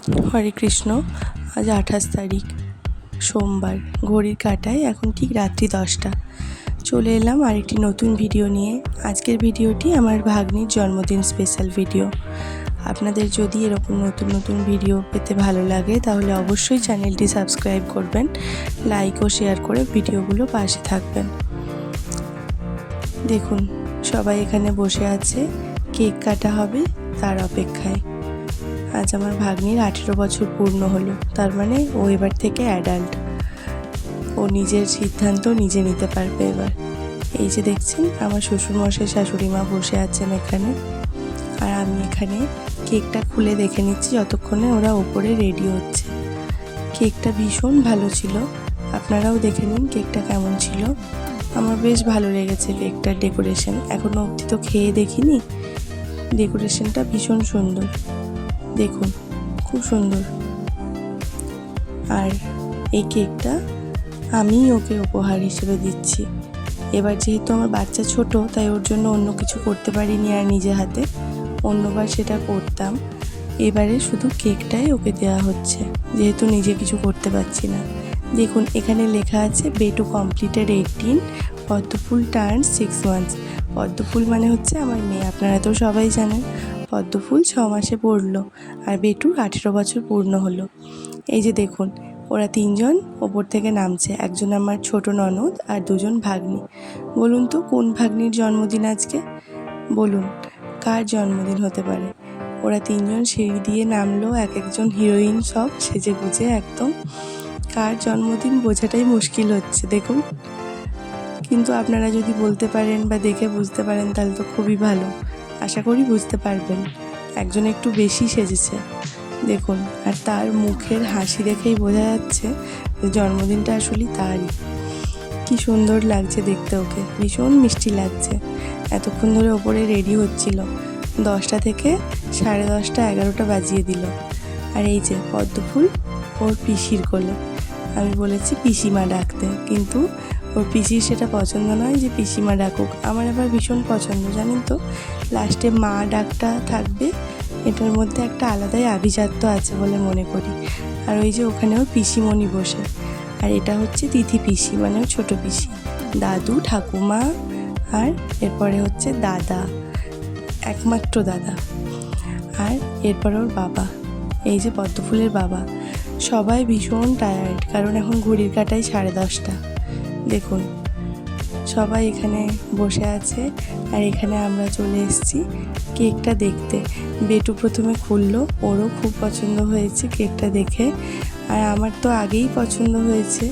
হরে কৃষ্ণ। আজ 28 তারিখ সোমবার। ঘড়ির কাঁটায় এখন ঠিক রাত্রি 10টা। চলে এলাম আরেকটি নতুন ভিডিও নিয়ে। আজকের ভিডিওটি আমার ভাগ্নির জন্মদিন স্পেশাল ভিডিও। আপনাদের যদি এরকম নতুন নতুন ভিডিও পেতে ভালো লাগে তাহলে অবশ্যই চ্যানেলটি সাবস্ক্রাইব করবেন, লাইক ও শেয়ার করে ভিডিওগুলো পাশে থাকবেন। দেখুন, সবাই এখানে বসে আছে, কেক কাটা হবে তার অপেক্ষায়। আজ আমার ভাগ্নির 18 বছর পূর্ণ হলো, তার মানে ও এবার থেকে অ্যাডাল্ট। ও নিজের সিদ্ধান্ত নিজে নিতে পারবে এবার। এই যে দেখছেন, আমার শ্বশুরমশাই শাশুড়ি মা বসে আছেন এখানে, আর আমি এখানে কেকটা খুলে দেখে নিচ্ছি যতক্ষণে ওরা ওপরে রেডি হচ্ছে। কেকটা ভীষণ ভালো ছিল, আপনারাও দেখে নিন কেকটা কেমন ছিল। আমার বেশ ভালো লেগেছে কেকটার ডেকোরেশন। এখনও অবধি তো খেয়ে দেখিনি, ডেকোরেশনটা ভীষণ সুন্দর। দেখুন, খুব সুন্দর। আর এই কেকটা আমি ওকে উপহার হিসেবে দিচ্ছি। এবার যেহেতু আমার বাচ্চা ছোট, তাই ওর জন্য অন্য কিছু করতে পারিনি আর নিজে হাতে, অন্যবার সেটা করতাম। এবারে শুধু কেকটাই ওকে দেওয়া হচ্ছে, যেহেতু নিজে কিছু করতে পারছি না। দেখুন, এখানে লেখা আছে বেটু কমপ্লিটেড 18, পদ্মফুল টার্নস 6 months। পদ্মফুল মানে হচ্ছে আমার মেয়ে, আপনারা তো সবাই জানেন। পদ্মফুল 6 মাসে পড়লো, আর বেটুর 18 বছর পূর্ণ হলো। এই যে দেখুন, ওরা 3 জন ওপর থেকে নামছে। একজন আমার ছোট ননদ আর 2 জন ভাগ্নি। বলুন তো, কোন ভাগ্নির জন্মদিন আজকে? বলুন, কার জন্মদিন হতে পারে? ওরা 3 জন সিঁড়ি দিয়ে নামলো, এক একজন হিরোইন সব সেজে গুজে একদম। কার জন্মদিন বোঝাটাই মুশকিল হচ্ছে দেখুন। কিন্তু আপনারা যদি বলতে পারেন বা দেখে বুঝতে পারেন তাহলে তো খুবই ভালো। আশা করি বুঝতে পারবেন। একজন একটু বেশি সেজেছে দেখুন, আর তার মুখের হাসি দেখেই বোঝা যাচ্ছে যে জন্মদিনটা আসলে তারই। কি সুন্দর লাগছে দেখতে ওকে, ভীষণ মিষ্টি লাগছে। এতক্ষণ ধরে ওপরে রেডি হচ্ছিল, 10টা থেকে 10:30, 11টা বাজিয়ে দিল। আর এই যে পদ্মফুল ওর পিসির কোলে। আমি বলেছি পিসিমা ডাকতে, কিন্তু ওর পিসির সেটা পছন্দ নয় যে পিসিমা ডাকুক। আমার আবার ভীষণ পছন্দ, জানেন তো। লাস্টে মা ডাকটা থাকবে, এটার মধ্যে একটা আলাদাই আভিজাত্য আছে বলে মনে করি। আর ওই যে ওখানে ওর পিসিমণি বসে, আর এটা হচ্ছে তিথি পিসি, মানে ওর ছোটো পিসি, দাদু, ঠাকুমা, আর এরপরে হচ্ছে দাদা, একমাত্র দাদা, আর এরপর ওর বাবা। এই যে পদ্মফুলের বাবা। সবাই ভীষণ টায়ার্ড, কারণ এখন ঘড়ির কাঁটায় 10:30। দেখুন, সবাই এখানে বসে আছে, আর এখানে আমরা চলে এসেছি কেকটা দেখতে। বেটু প্রথমে খুললো, ওরও খুব পছন্দ হয়েছে কেকটা দেখে, আর আমার তো আগেই পছন্দ হয়েছে,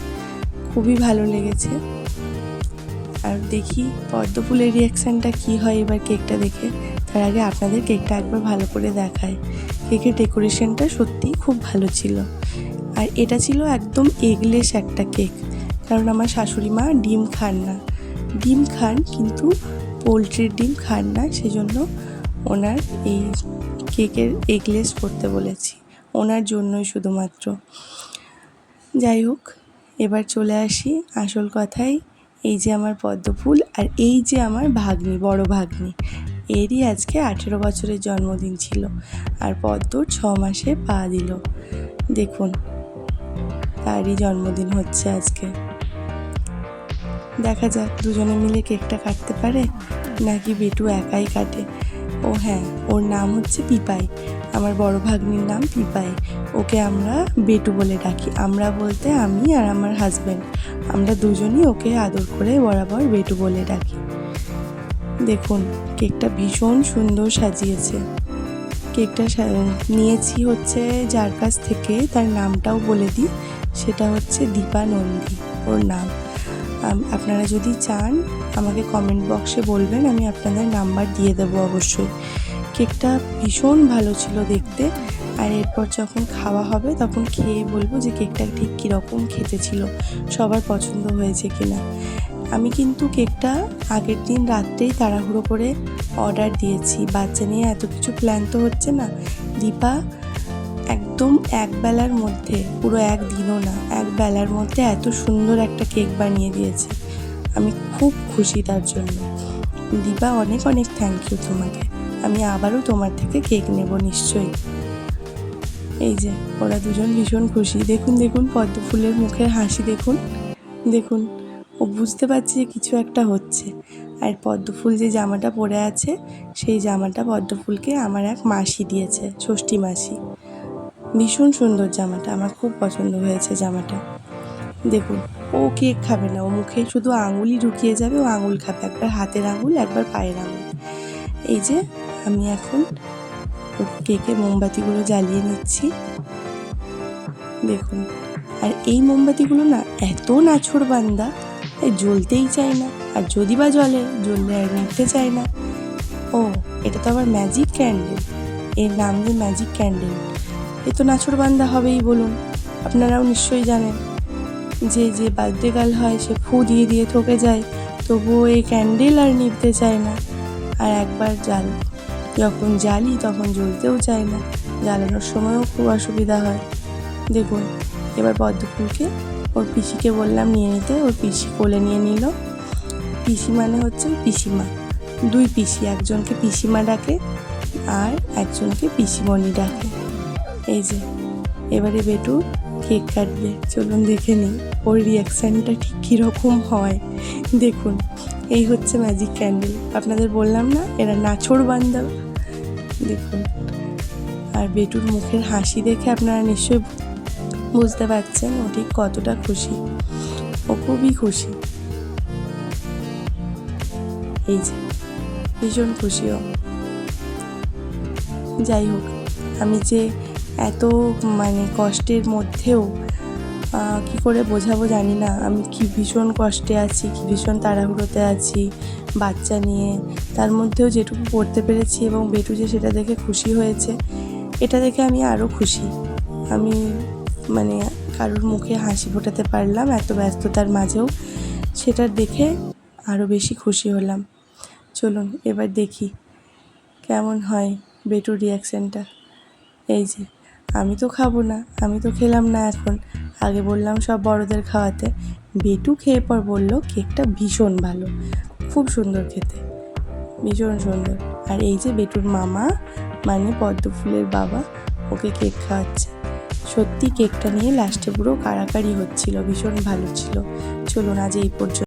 খুবই ভালো লেগেছে। আর দেখি পদ্মফুলের রিয়াকশানটা কী হয় এবার কেকটা দেখে। তার আগে আপনাদের কেকটা একবার ভালো করে দেখায়। কেকের ডেকোরেশনটা সত্যিই খুব ভালো ছিল, আর এটা ছিল একদম এগলেস একটা কেক। কারণ আমার শাশুড়ি মা ডিম খান না, ডিম খান কিন্তু পোলট্রির ডিম খান না, সেজন্য ওনার এই কেকের এগলেস করতে বলেছি, ওনার জন্যই শুধুমাত্র। যাই হোক, এবার চলে আসি আসল কথায়। এই যে আমার পদ্মফুল, আর এই যে আমার ভাগ্নি, বড় ভাগ্নি, এরই আজকে 18 বছরের জন্মদিন ছিল, আর পদ্মর 6 মাসে পা দিল। দেখুন, তারই জন্মদিন হচ্ছে আজকে। দেখা যাক দুজনে মিলে কেকটা কাটতে পারে নাকি বেটু একাই কাটে। ও হ্যাঁ, ওর নাম হচ্ছে পিপাই, আমার বড় ভাগ্নির নাম পিপাই। ওকে আমরা বেটু বলে ডাকি। আমরা বলতে আমি আর আমার হাজব্যান্ড, আমরা দুজনই ওকে আদর করে বরাবর বেটু বলে ডাকি। দেখুন, কেকটা ভীষণ সুন্দর সাজিয়েছে। কেকটা নিয়েছি হচ্ছে যার কাছ থেকে, তার নামটাও বলে দিই, সেটা হচ্ছে দীপা নন্দী ওর নাম। আপনারা যদি চান আমাকে কমেন্ট বক্সে বলবেন, আমি আপনাদের নাম্বার দিয়ে দেবো অবশ্যই। কেকটা ভীষণ ভালো ছিল দেখতে, আর এরপর যখন খাওয়া হবে তখন খেয়ে বলবো যে কেকটা ঠিক কীরকম খেতে ছিল, সবার পছন্দ হয়েছে কিনা। আমি কিন্তু কেকটা আগের দিন রাত্রেই তাড়াহুড়ো করে অর্ডার দিয়েছি। বাচ্চা নিয়ে এত কিছু প্ল্যান তো হচ্ছে না। দীপা একদম একবেলার মধ্যে, পুরো একদিনও না, একবেলার মধ্যে এত সুন্দর একটা কেক বানিয়ে দিয়েছে। আমি খুব খুশি তার জন্য। দীপা, অনেক অনেক থ্যাংক ইউ তোমাকে। আমি আবারও তোমার থেকে কেক নেব নিশ্চয়ই। এই যে ওরা দুজন ভীষণ খুশি। দেখুন দেখুন পদ্ম ফুলের মুখের হাসি দেখুন, দেখুন ও বুঝতে পারছে যে কিছু একটা হচ্ছে। আর পদ্ম ফুল যে জামাটা পরে আছে সেই জামাটা পদ্ম ফুলকে আমার এক মাসি দিয়েছে, ষষ্ঠী মাসি। ভীষণ সুন্দর জামাটা, আমার খুব পছন্দ হয়েছে জামাটা। দেখুন ও কেক খাবে না, ও মুখে শুধু আঙুলই ঢুকিয়ে যাবে, ও আঙুল খাবে, একবার হাতের আঙুল একবার পায়ের আঙুল। এই যে আমি এখন কেকে মোমবাতিগুলো জ্বালিয়ে নিচ্ছি দেখুন। আর এই মোমবাতিগুলো না এত নাছোড়বান্দা, জ্বলতেই চায় না, আর যদি বা জ্বললে আর নিভতে চায় না। ও এটা তো আবার ম্যাজিক ক্যান্ডেল, এর নাম যে ম্যাজিক ক্যান্ডেল। এ তো নাছোড়বান্দা হবেই বলুন, আপনারাও নিশ্চয়ই জানেন যে যে বার্থডে গার্ল হয় সে ফু দিয়ে দিয়ে থকে যায়, তবুও এই ক্যান্ডেল আর নিভতে চায় না। আর একবার যখন জ্বালি তখন জ্বলতেও চায় না, জ্বালানোর সময়ও খুব অসুবিধা হয়। দেখুন এবার পদ্ম ফুলকে ওর পিসিকে বললাম নিয়ে নিতে, ওর পিসি কোলে নিয়ে নিল। পিসি মানে হচ্ছে পিসিমা, দুই পিসি, একজনকে পিসিমা ডাকে আর একজনকে পিসিমণি ডাকে। এই যে এবারে বেটু কেক কাটবে, চলুন দেখে নিই ওর রিয়াকশানটা ঠিক কীরকম হয়। দেখুন এই হচ্ছে ম্যাজিক ক্যান্ডেল, আপনাদের বললাম না এরা নাছোড়বান্দা। দেখুন আর বেটুর মুখের হাসি দেখে আপনারা নিশ্চয়ই বুঝতে পারছেন ও ঠিক কতটা খুশি, ও খুবই খুশি। এই যে ভীষণ খুশি ও। যাই হোক, আমি যে এত কষ্টের মধ্যেও কি করে বোঝাবো জানি না, আমি কি ভীষণ কষ্টে আছি, কি ভীষণ তাড়াহুড়োতে আছি বাচ্চা নিয়ে। তার মধ্যেও যেটুকু করতে পেরেছি এবং বেটু যে সেটা দেখে খুশি হয়েছে, এটা দেখে আমি আরও খুশি। আমি কারোর মুখে হাসি ফোটাতে পারলাম এত ব্যস্ততার মাঝেও, সেটা দেখে আরও বেশি খুশি হলাম। চলুন এবার দেখি কেমন হয় বেটুর রিয়াকশানটা। এই যে আমি তো খাবো না, আমি তো খেলাম না এখন, আগে বললাম সব বড়দের খাওয়াতে। বেটু খেয়ে পর বললো কেকটা ভীষণ ভালো, খুব সুন্দর খেতে, ভীষণ সুন্দর। আর এই যে বেটুর মামা পদ্ম ফুলের বাবা ওকে কেক খাওয়াচ্ছে। সত্যি কেকটা নিয়ে লাস্টে পুরো কাড়াকাড়ি হচ্ছিল, ভীষণ ভালো ছিল। চলুন আজ এই পর্যন্ত।